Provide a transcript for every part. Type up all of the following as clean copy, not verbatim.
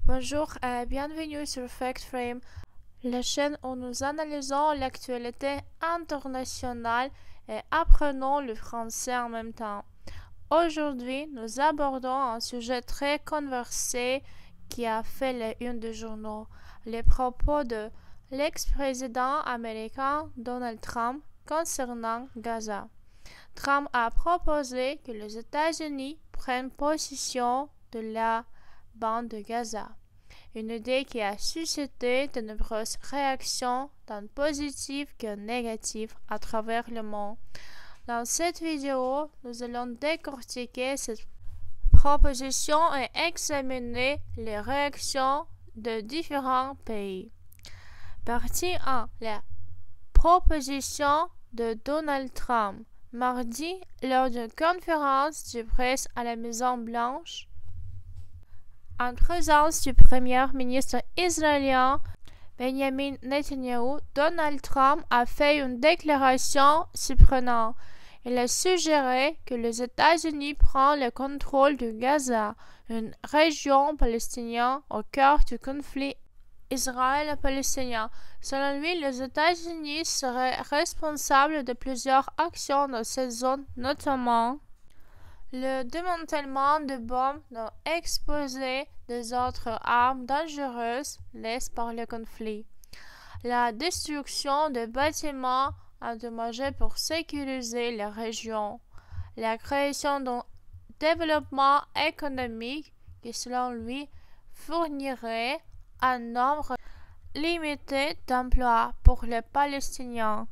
Bonjour et bienvenue sur FactFrame, la chaîne où nous analysons l'actualité internationale et apprenons le français en même temps. Aujourd'hui, nous abordons un sujet très controversé qui a fait la une des journaux, les propos de l'ex-président américain Donald Trump concernant Gaza. Trump a proposé que les États-Unis prennent possession de la bande de Gaza, une idée qui a suscité de nombreuses réactions, tant positives que négatives, à travers le monde. Dans cette vidéo, nous allons décortiquer cette proposition et examiner les réactions de différents pays. Partie 1. La proposition de Donald Trump. Mardi, lors d'une conférence de presse à la Maison-Blanche, en présence du premier ministre israélien Benjamin Netanyahu, Donald Trump a fait une déclaration surprenante. Il a suggéré que les États-Unis prennent le contrôle de Gaza, une région palestinienne au cœur du conflit israélo-palestinien. Selon lui, les États-Unis seraient responsables de plusieurs actions dans cette zone, notamment le démantèlement de bombes non exposées des autres armes dangereuses laissées par le conflit, la destruction de bâtiments endommagés pour sécuriser la région, la création d'un développement économique qui, selon lui, fournirait un nombre limité d'emplois pour les Palestiniens.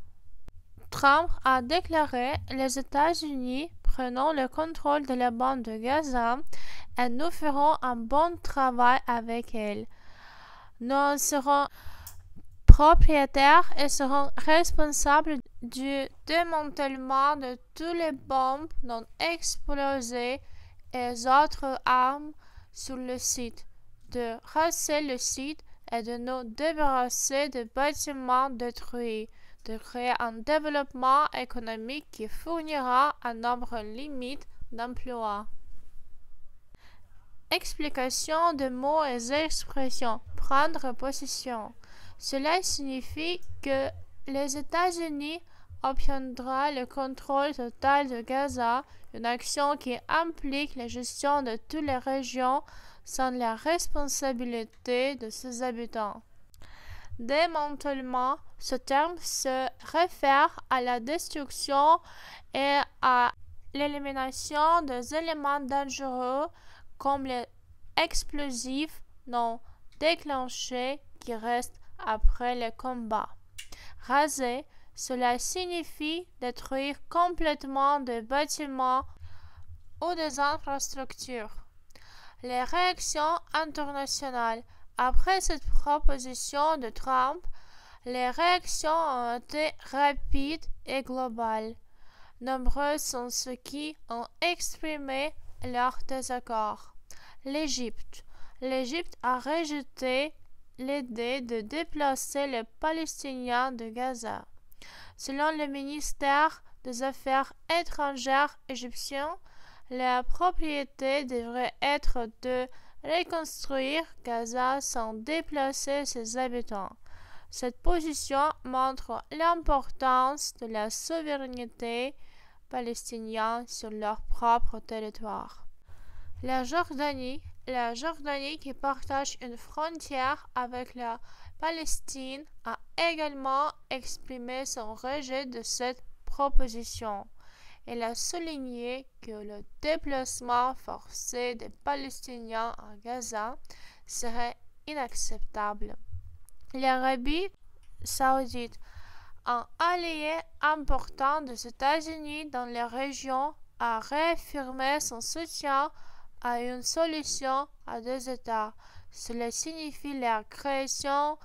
Trump a déclaré: les États-Unis prenons le contrôle de la bande de Gaza et nous ferons un bon travail avec elle. Nous en serons propriétaires et seront responsables du démantèlement de toutes les bombes non explosées et autres armes sur le site, de raser le site et de nous débarrasser des bâtiments détruits, de créer un développement économique qui fournira un nombre limité d'emplois. Explication de mots et expressions. Prendre possession. Cela signifie que les États-Unis obtiendront le contrôle total de Gaza, une action qui implique la gestion de toutes les régions sans la responsabilité de ses habitants. Démantèlement, ce terme se réfère à la destruction et à l'élimination des éléments dangereux comme les explosifs non déclenchés qui restent après le combat. Raser, cela signifie détruire complètement des bâtiments ou des infrastructures. Les réactions internationales. Après cette proposition de Trump, les réactions ont été rapides et globales. Nombreux sont ceux qui ont exprimé leur désaccord. L'Égypte. L'Égypte a rejeté l'idée de déplacer les Palestiniens de Gaza. Selon le ministère des Affaires étrangères égyptien, la propriété devrait être de reconstruire Gaza sans déplacer ses habitants. Cette position montre l'importance de la souveraineté palestinienne sur leur propre territoire. La Jordanie qui partage une frontière avec la Palestine, a également exprimé son rejet de cette proposition. Elle a souligné que le déplacement forcé des Palestiniens à Gaza serait inacceptable. L'Arabie saoudite, un allié important des États-Unis dans la région, a réaffirmé son soutien à une solution à deux États. Cela signifie la création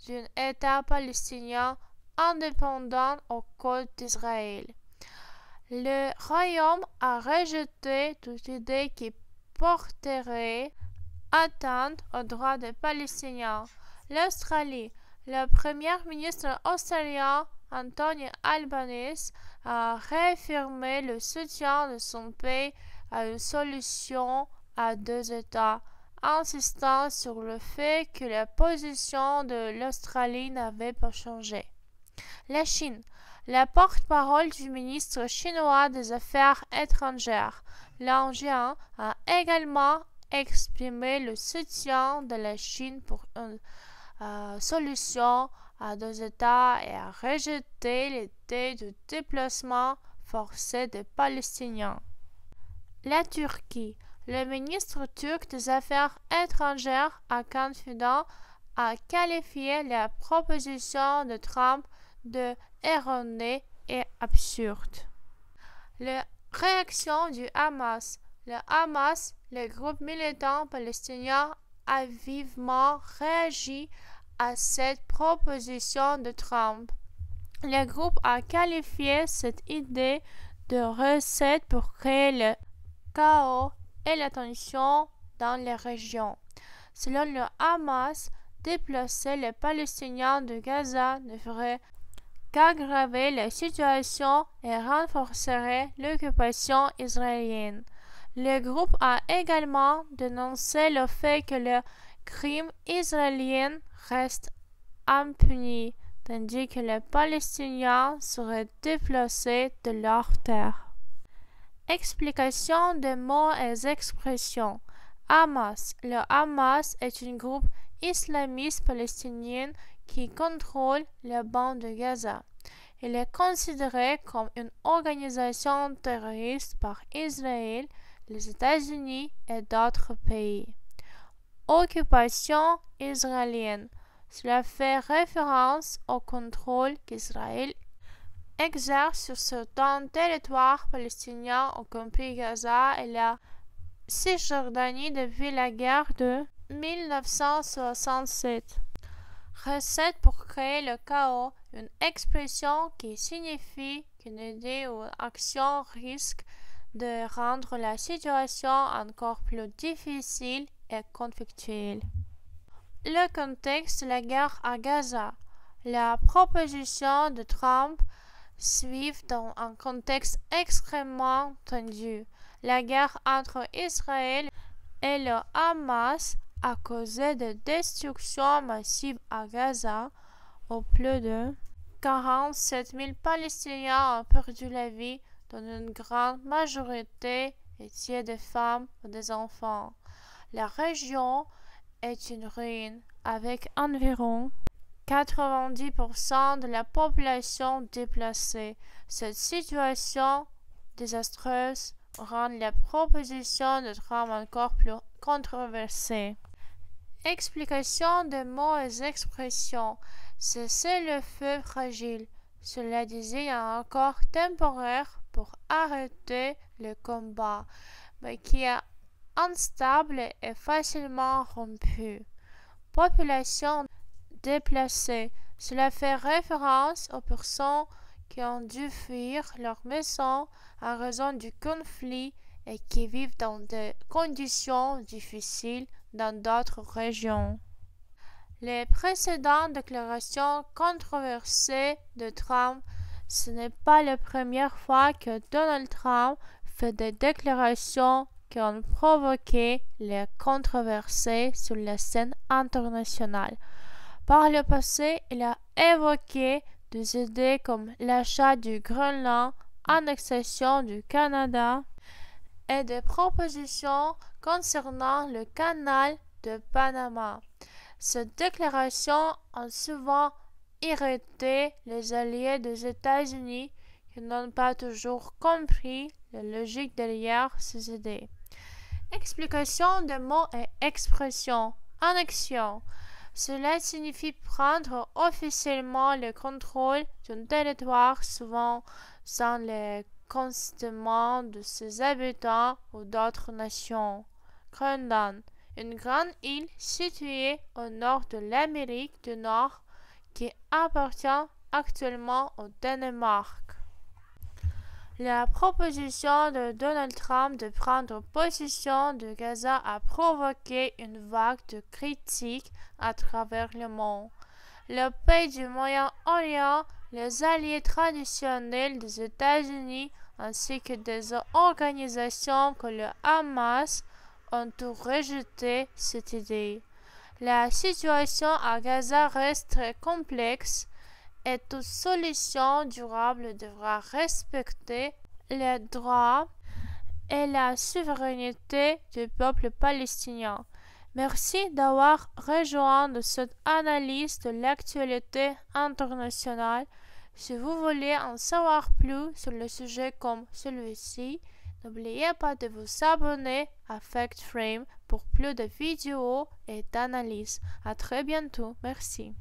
d'un État palestinien indépendant aux côtes d'Israël. Le Royaume a rejeté toute idée qui porterait atteinte aux droits des Palestiniens. L'Australie. Le premier ministre australien Anthony Albanese a réaffirmé le soutien de son pays à une solution à deux États insistant sur le fait que la position de l'Australie n'avait pas changé. La Chine. La porte-parole du ministre chinois des Affaires étrangères, Liang Jian, a également exprimé le soutien de la Chine pour une solution à deux États et a rejeté l'idée de déplacement forcé des Palestiniens. La Turquie. Le ministre turc des Affaires étrangères a confident a qualifié la proposition de Trump de erronée et absurde. La réaction du Hamas. Le Hamas, le groupe militant palestinien, a vivement réagi à cette proposition de Trump. Le groupe a qualifié cette idée de recette pour créer le chaos et la tension dans les régions. Selon le Hamas, déplacer les Palestiniens de Gaza ne ferait qu'aggraver la situation et renforcerait l'occupation israélienne. Le groupe a également dénoncé le fait que le crime israélien reste impuni, tandis que les Palestiniens seraient déplacés de leur terre. Explication des mots et expressions. Hamas. Le Hamas est un groupe islamiste palestinien qui contrôle la bande de Gaza. Il est considéré comme une organisation terroriste par Israël, les États-Unis et d'autres pays. Occupation israélienne. Cela fait référence au contrôle qu'Israël exerce sur certains territoires palestiniens, y compris Gaza et la Cisjordanie depuis la guerre de 1967. Recette pour créer le chaos, une expression qui signifie qu'une idée ou action risque de rendre la situation encore plus difficile et conflictuelle. Le contexte de la guerre à Gaza. La proposition de Trump suit dans un contexte extrêmement tendu. La guerre entre Israël et le Hamas a causé des destructions massives à Gaza, où plus de 47 000 Palestiniens ont perdu la vie, dont une grande majorité étaient des femmes ou des enfants. La région est une ruine, avec environ 90% de la population déplacée. Cette situation désastreuse rend la proposition de Trump encore plus controversée. Explication des mots et expressions. Cesser le feu fragile. Cela désigne un accord temporaire pour arrêter le combat, mais qui est instable et facilement rompu. Population déplacée. Cela fait référence aux personnes qui ont dû fuir leur maison à raison du conflit et qui vivent dans des conditions difficiles dans d'autres régions. Les précédentes déclarations controversées de Trump. Ce n'est pas la première fois que Donald Trump fait des déclarations qui ont provoqué les controverses sur la scène internationale. Par le passé, il a évoqué des idées comme l'achat du Groenland, annexation du Canada et des propositions concernant le canal de Panama. Ces déclarations ont souvent irrité les alliés des États-Unis qui n'ont pas toujours compris la logique derrière ces idées. Explication des mots et expressions. Annexion. Cela signifie prendre officiellement le contrôle d'un territoire, souvent sans le consentement de ses habitants ou d'autres nations. Groenland, une grande île située au nord de l'Amérique du Nord qui appartient actuellement au Danemark. La proposition de Donald Trump de prendre possession de Gaza a provoqué une vague de critiques à travers le monde. Le pays du Moyen-Orient, les alliés traditionnels des États-Unis ainsi que des organisations comme le Hamas ont tous rejeté cette idée. La situation à Gaza reste très complexe et toute solution durable devra respecter les droits et la souveraineté du peuple palestinien. Merci d'avoir rejoint cette analyse de l'actualité internationale. Si vous voulez en savoir plus sur le sujet comme celui-ci, n'oubliez pas de vous abonner à FactFrame pour plus de vidéos et d'analyses. À très bientôt. Merci.